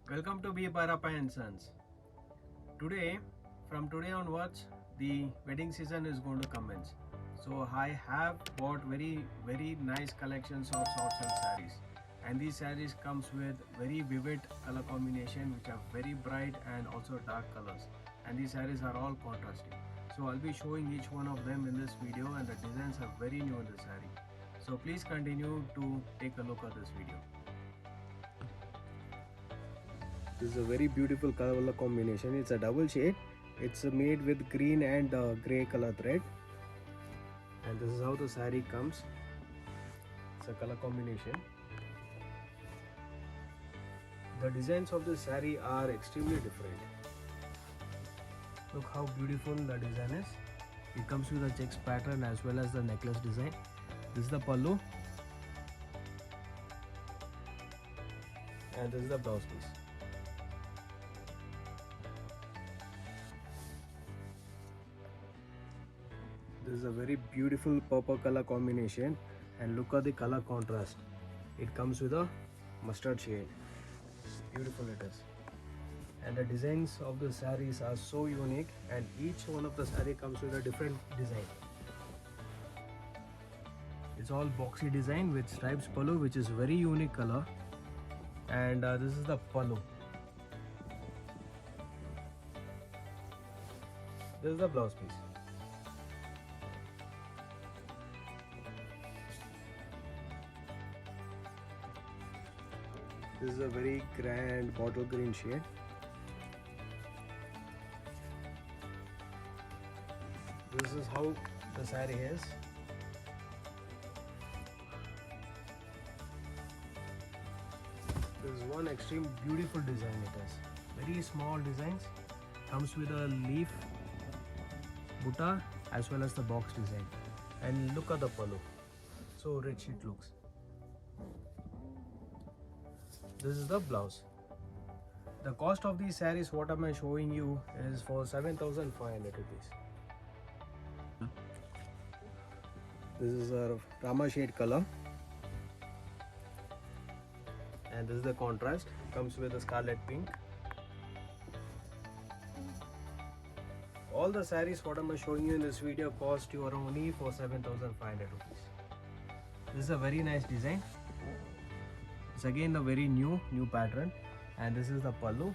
Welcome to Byrappa and Sons. From today onwards, the wedding season is going to commence. So I have bought very nice collections of soft silk sarees, and these sarees comes with very vivid color combination, which are very bright and also dark colors. And these sarees are all contrasting. So I'll be showing each one of them in this video, and the designs are very new in the saree. So please continue to take a look at this video. This is a very beautiful color combination. It's a double shade. It's made with green and grey color thread, and this is how the saree comes. It's a color combination. The designs of the saree are extremely different. Look how beautiful the design is. It comes with a checks pattern as well as the necklace design. This is the pallu, and this is the blouse piece. This is a very beautiful purple color combination, and look at the color contrast. It comes with a mustard shade. Beautiful it is. And the designs of the sarees are so unique, and each one of the saree comes with a different design. It's all boxy design with stripes pallu, which is very unique color. And this is the pallu. This is the blouse piece. This is a very grand bottle green shade. This is how the saree is. This is one extreme beautiful design it is. Very small designs. Comes with a leaf, butta as well as the box design. And look at the pallu. So rich it looks. This is the blouse. The cost of these sarees, what am I showing you, is for 7,500 rupees. This is a Rama shade color, and this is the contrast. Comes with a scarlet pink. All the sarees what am I showing you in this video cost you only for 7,500 rupees. This is a very nice design. It's again the very new pattern, and this is the pallu.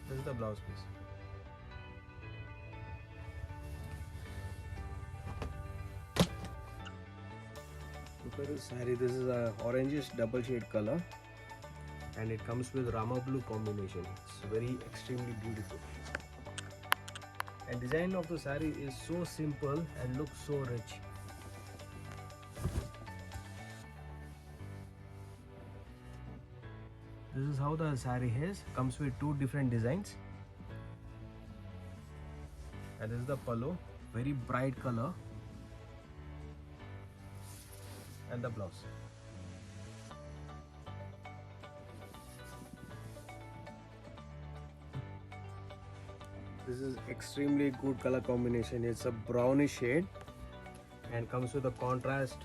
This is the blouse piece. Look at this saree. This is a orangish double shade color, and it comes with Rama blue combination. It's very extremely beautiful. And design of the saree is so simple and looks so rich. This is how the saree is. Comes with two different designs. And this is the pallu, very bright color. And the blouse. This is extremely good color combination. It's a brownish shade and comes with a contrast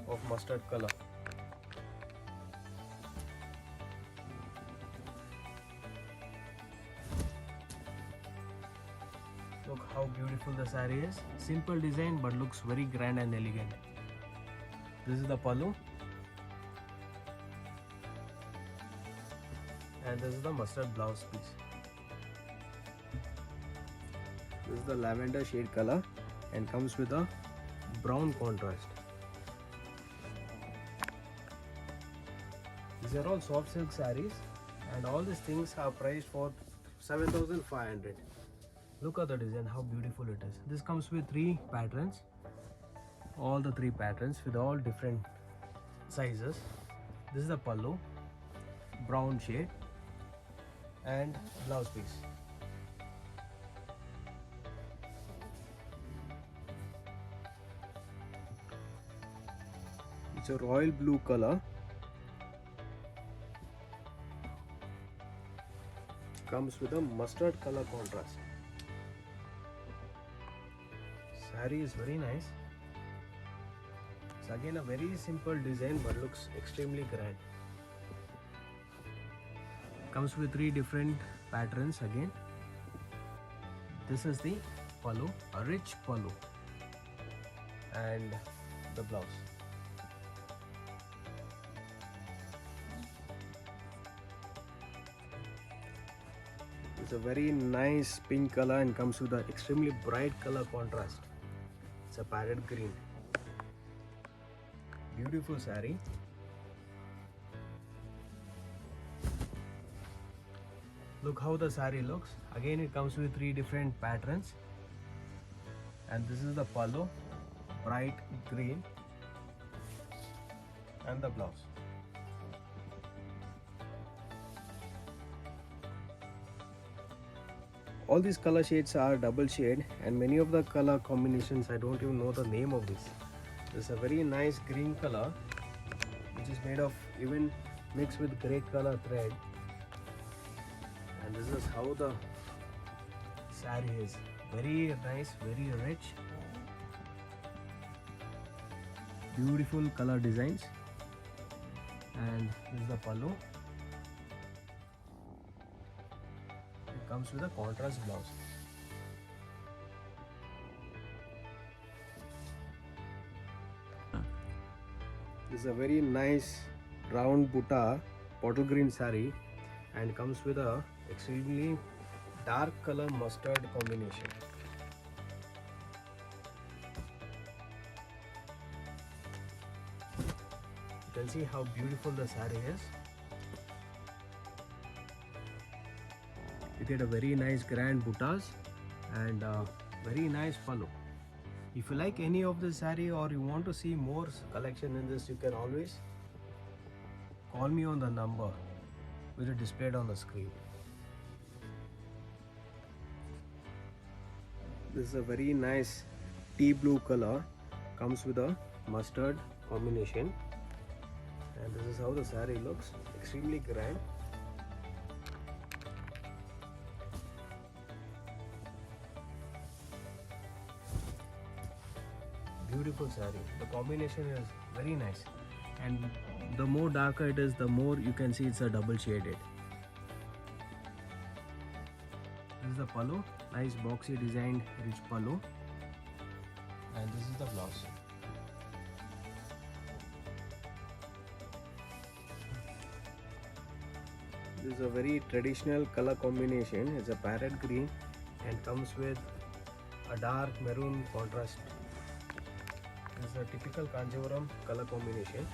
of mustard color. Look how beautiful the saree is. Simple design but looks very grand and elegant. This is the pallu, and this is the mustard blouse piece. This is the lavender shade color and comes with a brown contrast. These are all soft silk sarees, and all these things are priced for 7,500. Look at the design, how beautiful it is. This comes with three patterns. All the three patterns with all different sizes. This is the pallu, brown shade, and blouse piece. It's a royal blue color. Comes with a mustard color contrast. Saree is very nice. It's again a very simple design but looks extremely grand. Comes with 3 different patterns again. This is the pallu, a rich pallu, and the blouse. It's a very nice pink color and comes with an extremely bright color contrast. It's a parrot green. Beautiful saree. Look how the saree looks. Again, it comes with 3 different patterns. And this is the pallu, bright green, and the blouse. All these color shades are double shade, and many of the color combinations I don't even know the name of this. This is a very nice green color which is made of even mixed with grey color thread, and this is how the saree is. Very nice, very rich, beautiful color designs, and this is the pallu. It comes with a contrast blouse. This is a very nice round butta bottle green saree and comes with a extremely dark color mustard combination. You can see how beautiful the saree is. You get a very nice grand buttas and very nice pallu. If you like any of the saree or you want to see more collection in this, you can always call me on the number which is displayed on the screen. This is a very nice tea blue color, comes with a mustard combination, and this is how the saree looks, extremely grand. Beautiful saree. The combination is very nice, and the more darker it is, the more you can see it's a double shaded. This is the pallu, nice boxy designed rich pallu, and this is the blouse. This is a very traditional color combination. It's a parrot green and comes with a dark maroon contrast. This is a typical Kanjivaram color combination.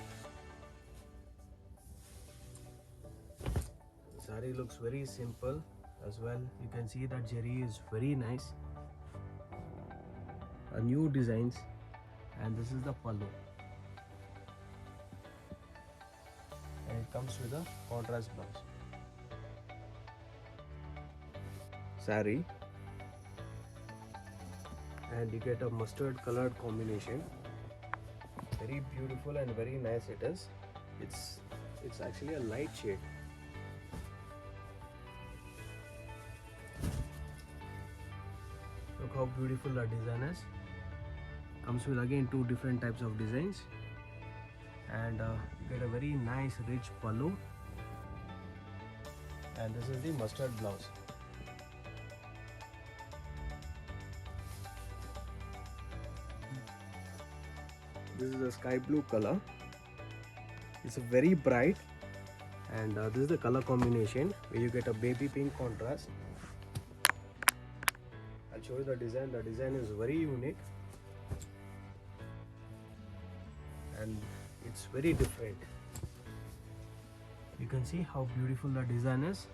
The saree looks very simple as well. You can see that zari is very nice. A new designs, and this is the pallu. And it comes with a contrast blouse. Saree, and you get a mustard colored combination. Very beautiful and very nice it is. It's actually a light shade. Look how beautiful the design is. Comes with again 2 different types of designs, and you get a very nice rich pallu, and this is the mustard blouse. This is a sky blue color. It's a very bright, and this is the color combination where you get a baby pink contrast. I'll show you the design. The design is very unique and it's very different. You can see how beautiful the design is.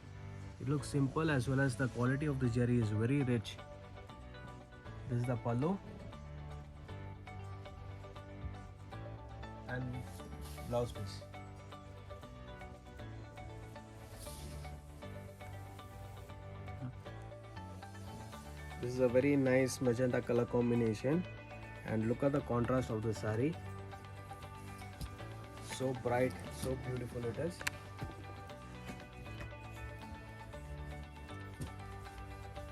It looks simple as well as the quality of the zari is very rich. This is the pallu and blouse piece. This is a very nice magenta color combination, and look at the contrast of the saree. So bright, so beautiful it is.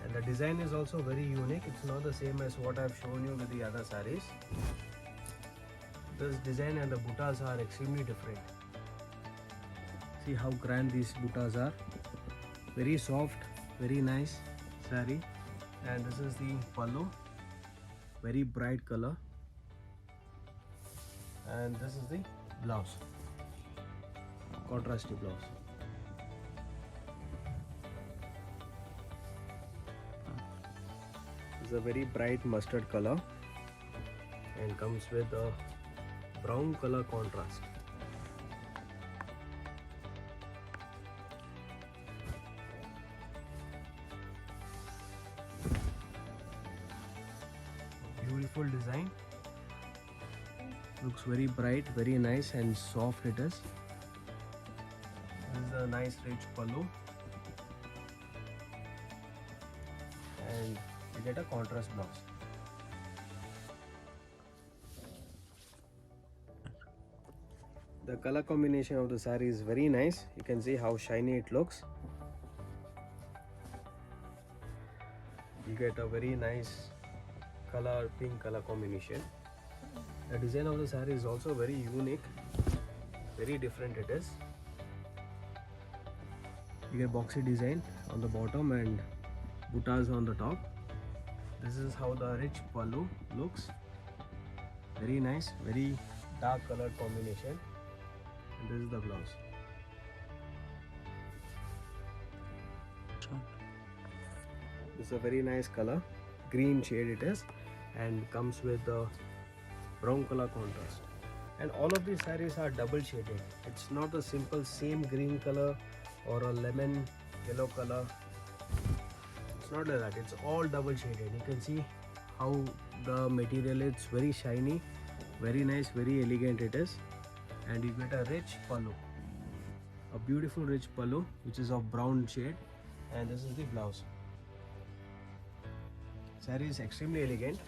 And the design is also very unique. It's not the same as what I've shown you with the other sarees. this design and the buttas are extremely different. See how grand these buttas are. Very soft, very nice saree. And this is the pallu, very bright color. And this is the blouse, contrasty blouse. It's a very bright mustard color and comes with a brown color contrast. Beautiful design. Looks very bright, very nice and soft it is. This is a nice rich pallu. And you get a contrast blouse. The color combination of the saree is very nice. You can see how shiny it looks. You get a very nice color, pink color combination. The design of the saree is also very unique, very different it is. You get boxy design on the bottom and buttas on the top. This is how the rich pallu looks. Very nice, very dark colored combination. And this is the blouse. This is a very nice color, green shade it is, and comes with the brown color contrast. And all of these sarees are double shaded. It's not a simple same green color or a lemon yellow color. It's not like that. It's all double shaded. You can see how the material is very shiny, very nice, very elegant it is. And you get a rich pallu, a beautiful rich pallu which is of brown shade, and this is the blouse. Saree is extremely elegant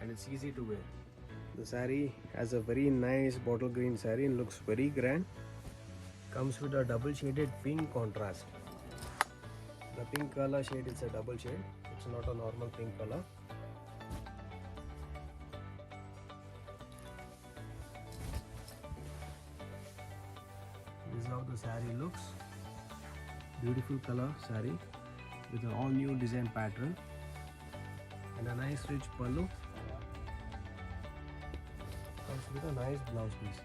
and it's easy to wear. The saree has a very nice bottle green saree and looks very grand. Comes with a double shaded pink contrast. The pink color shade is a double shade. It's not a normal pink color. This is how the saree looks. Beautiful color saree with an all new design pattern and a nice rich pallu. Comes with a nice blouse piece.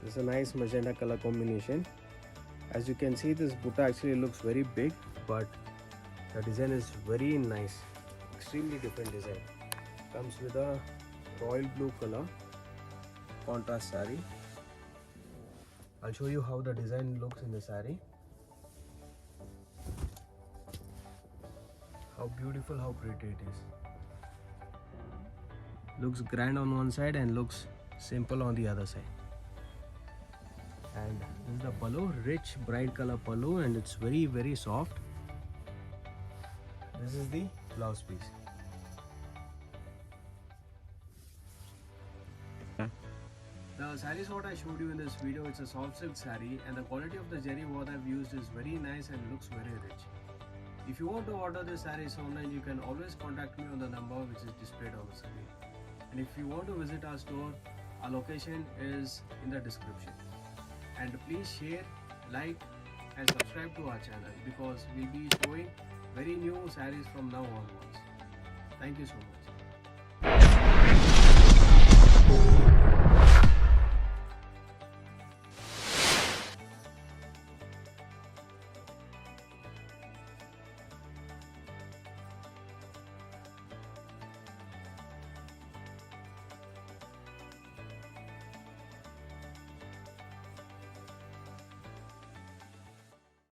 This is a nice magenta color combination. As you can see, this butta actually looks very big, but the design is very nice, extremely different design. Comes with a royal blue color contrast saree. I'll show you how the design looks in the saree. How beautiful, how pretty it is. Looks grand on one side and looks simple on the other side. And this is the pallu, rich bright color pallu, and it's very, very soft. This is the blouse piece. The sarees what I showed you in this video, it's a soft silk saree, and the quality of the zari what I've used is very nice and looks very rich. If you want to order the sarees online, you can always contact me on the number which is displayed on the screen. And if you want to visit our store, our location is in the description. And please share, like and subscribe to our channel because we'll be showing very new sarees from now onwards. Thank you so much.